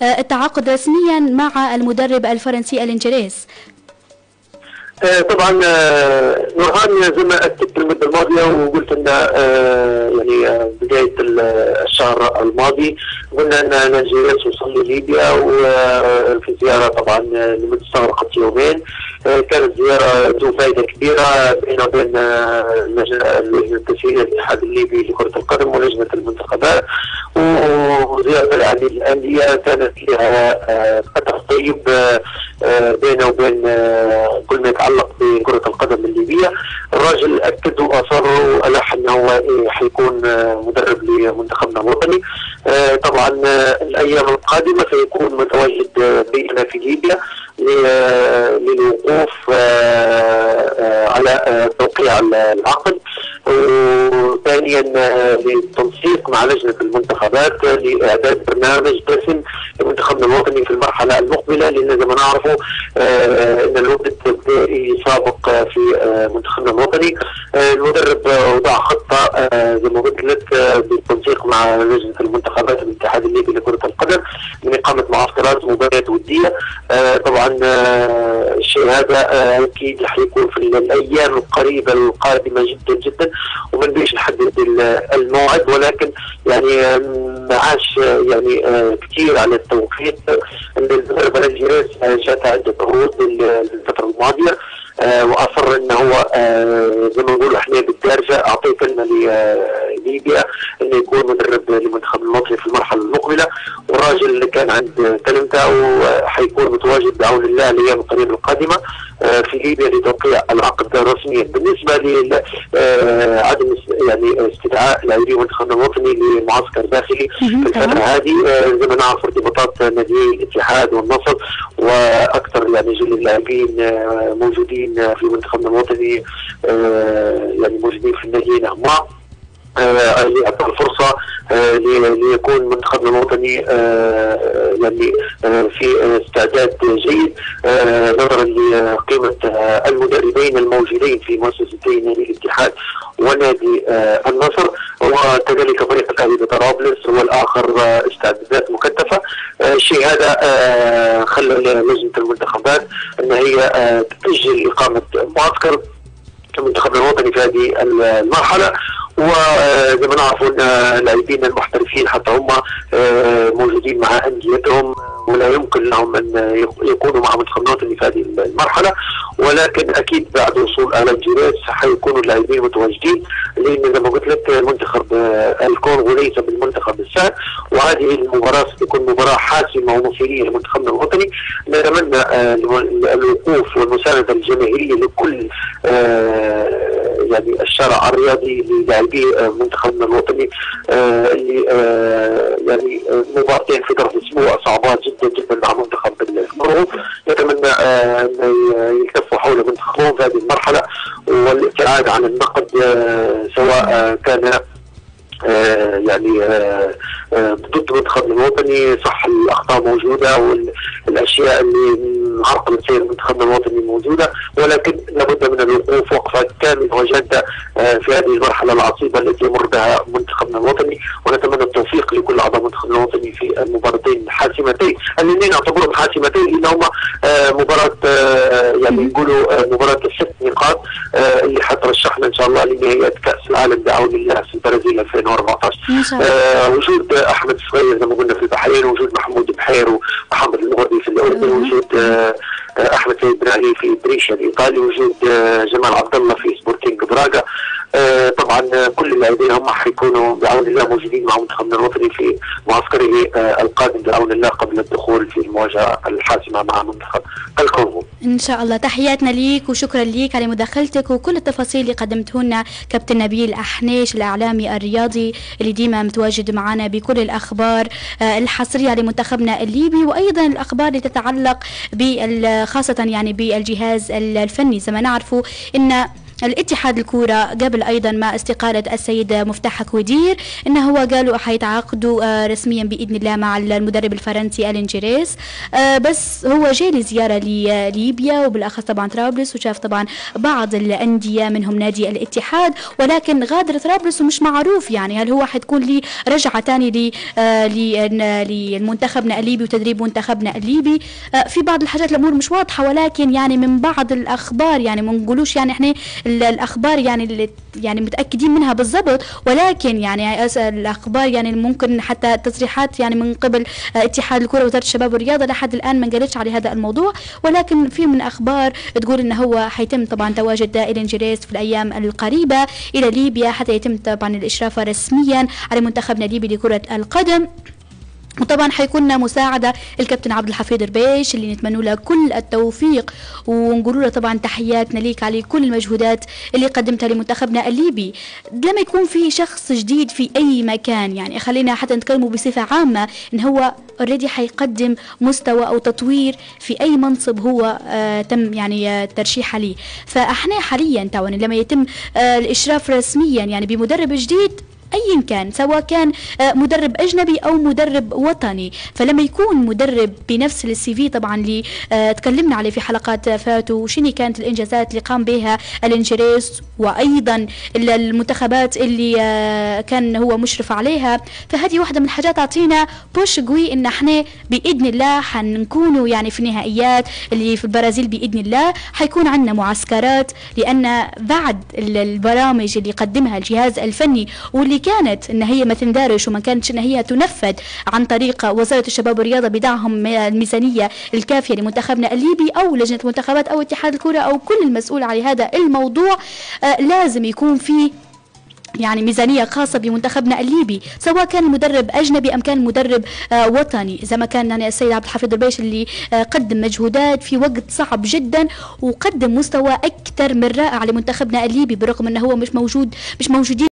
التعاقد رسميا مع المدرب الفرنسي ألين جيريس. طبعا نورهان زي ما اكدت المده الماضيه وقلت ان يعني بدايه الشهر الماضي قلنا ان ألين جيريس وصل لليبيا وفي زياره طبعا لمده استغرقت يومين. كانت زياره ذو فائده كبيره بينه وبين لجنه تسهيل الاتحاد الليبي لكره القدم ولجنه المنتخبات، وزياره العديد الانديه كانت لها فتح طيب بينه وبين كل ما يتعلق بكرة القدم الليبية. الراجل أكد وأصر وألح أنه هو حيكون مدرب لمنتخبنا الوطني. طبعا الأيام القادمة سيكون متواجد بيننا في ليبيا للوقوف على توقيع العقد، وثانيا للتنسيق مع لجنة المنتخبات لإعداد برنامج دسم لمنتخبنا الوطني في المرحلة المقبلة، لأن زي ما نعرفوا أن الوقت الابتدائي سابق في منتخبنا الوطني. المدرب وضع خطة زي ما قلت لك بالتنسيق مع لجنة المنتخبات الاتحاد الليبي لكرة القدم من إقامة معسكرات ومباريات ودية. طبعا الشيء هذا أكيد رح يكون في الأيام القريبة القادمة جدا جدا، وما نبيش نحدد الموعد، ولكن يعني ما عادش يعني كثير على التوقيت. المدرب ألين جيريس جاءت عدة عروض الفترة الماضية واصر انه هو زي ما نقولوا احنا بالدارجه اعطيه كلمه لليبيا انه يكون مدرب لمنتخب الوطني في المرحله المقبله، والراجل اللي كان عند كلمته وحيكون متواجد بعون الله الايام القريبه القادمه في ليبيا لتوقيع العقد رسميا. بالنسبه لعدم يعني استدعاء لاعبي منتخبنا الوطني لمعسكر داخلي في الفتره هذه، زي ما نعرف ارتباطات نادي الاتحاد والنصر واكثر يعني جل اللاعبين موجودين في منتخبنا الوطني يعني موجودين في الناديين هم اللي اعطى الفرصه ليكون منتخبنا الوطني يعني في استعداد جيد نظرا لقيمه المدربين الموجودين في مؤسستي نادي الاتحاد ونادي النصر، وكذلك فريق الاهلي بطرابلس هو الاخر استعدادات مكثفه. الشيء هذا خلى لجنه المنتخبات ان هي تاجل اقامه معسكر المنتخب الوطني في هذه المرحله، وزي ما نعرفوا ان اللاعبين المحترفين حتى هم موجودين مع انديتهم ولا يمكن لهم ان يكونوا مع منتخب الوطني في هذه المرحله، ولكن اكيد بعد وصول ألين جيريس حيكونوا اللاعبين متواجدين، لان زي ما قلت لك المنتخب الكونغو ليس بالمنتخب السهل، وهذه المباراه ستكون مباراه حاسمه ومصيريه لمنتخبنا الوطني. نتمنى الوقوف والمسانده الجماهيريه لكل يعني الشارع الرياضي للاعبي منتخبنا الوطني اللي يعني مباراتين في ظرف اسبوع صعبات جدا جدا مع منتخب الكونغو. نتمنى ان يلتفوا حول منتخبهم في هذه المرحله والابتعاد عن النقد سواء كان يعني ضد منتخبنا الوطني. صح الاخطاء موجوده والاشياء اللي عرقلت سير منتخبنا الوطني موجوده، ولكن لابد من الوقوف وقفه كامله وجاده في هذه المرحله العصيبه التي يمر بها منتخبنا الوطني، ونتمنى التوفيق لكل اعضاء منتخبنا الوطني في المباراتين الحاسمتين اللذين نعتبرهم حاسمتين، لانهما مباراه يعني نقولوا مباراه الست نقاط اللي حترشحنا ان شاء الله لنهائيات كاس العالم بعون الله في البرازيل 2014. وجود احمد الصغير زي ما قلنا في البحرين، وجود محمود بحير ومحمد المغربي في الاردن، وجود احمد سيد ابراهيم في بريشيا الايطالي، وجود جمال عبد الله في سبورتينغ براغا. طبعا كل اللاعبين هم حيكونوا بعون الله موجودين مع منتخبنا الوطني في معسكره القادم بعون الله قبل الدخول في المواجهه الحاسمه مع منتخب الكونغو. ان شاء الله. تحياتنا ليك وشكرا ليك على مداخلتك وكل التفاصيل اللي قدمته لنا كابتن نبيل أحنيش الاعلامي الرياضي اللي ديما متواجد معنا بكل الاخبار الحصريه لمنتخبنا الليبي، وايضا الاخبار اللي تتعلق خاصه يعني بالجهاز الفني. زي ما نعرفوا ان الاتحاد الكورة قبل أيضا ما استقالة السيد مفتاح كويدير إنه هو قالوا حيتعاقدوا رسميا بإذن الله مع المدرب الفرنسي ألين جيريس. بس هو جاي لزيارة لليبيا وبالأخص طبعا طرابلس، وشاف طبعا بعض الأندية منهم نادي الاتحاد، ولكن غادر طرابلس ومش معروف يعني هل هو حتكون لي رجعة تاني لمنتخبنا الليبي وتدريب منتخبنا الليبي. في بعض الحاجات الأمور مش واضحة، ولكن يعني من بعض الأخبار يعني ما نقولوش يعني احنا الأخبار يعني اللي يعني متأكدين منها بالضبط، ولكن يعني الأخبار يعني ممكن حتى تصريحات يعني من قبل اتحاد الكرة ووزارة الشباب والرياضة لحد الآن ما قالتش على هذا الموضوع، ولكن في من أخبار تقول إنه هو حيتم طبعا تواجد ألين جيريس في الأيام القريبة إلى ليبيا حتى يتم طبعا الإشراف رسميا على منتخبنا الليبي لكرة القدم. وطبعا حيكون مساعدة الكابتن عبد الحفيظ ربيش اللي نتمنى له كل التوفيق، ونقول له طبعا تحياتنا ليك على كل المجهودات اللي قدمتها لمنتخبنا الليبي. لما يكون في شخص جديد في اي مكان يعني خلينا حتى نتكلموا بصفة عامة ان هو اوريدي حيقدم مستوى او تطوير في اي منصب هو تم يعني ترشيحه ليه. فاحنا حاليا لما يتم الاشراف رسميا يعني بمدرب جديد أيا كان، سواء كان مدرب أجنبي أو مدرب وطني، فلما يكون مدرب بنفس السي في طبعا اللي تكلمنا عليه في حلقات فاتوا وشني كانت الإنجازات اللي قام بها ألين جيريس وأيضا المنتخبات اللي كان هو مشرف عليها، فهذه واحدة من الحاجات تعطينا بوش قوي إن احنا بإذن الله حنكونوا يعني في النهائيات اللي في البرازيل بإذن الله. حيكون عندنا معسكرات، لأن بعد البرامج اللي قدمها الجهاز الفني واللي كانت ان هي ما تندرج وما كانتش ان هي تنفذ عن طريق وزارة الشباب والرياضة بدعمهم الميزانية الكافية لمنتخبنا الليبي او لجنة المنتخبات او اتحاد الكرة او كل المسؤول على هذا الموضوع، لازم يكون في يعني ميزانية خاصة بمنتخبنا الليبي، سواء كان المدرب أجنبي أم كان مدرب وطني، زي ما كان يعني السيد عبد الحفيظ ربيش اللي قدم مجهودات في وقت صعب جدا وقدم مستوى أكثر من رائع لمنتخبنا الليبي، برغم أنه هو مش موجودين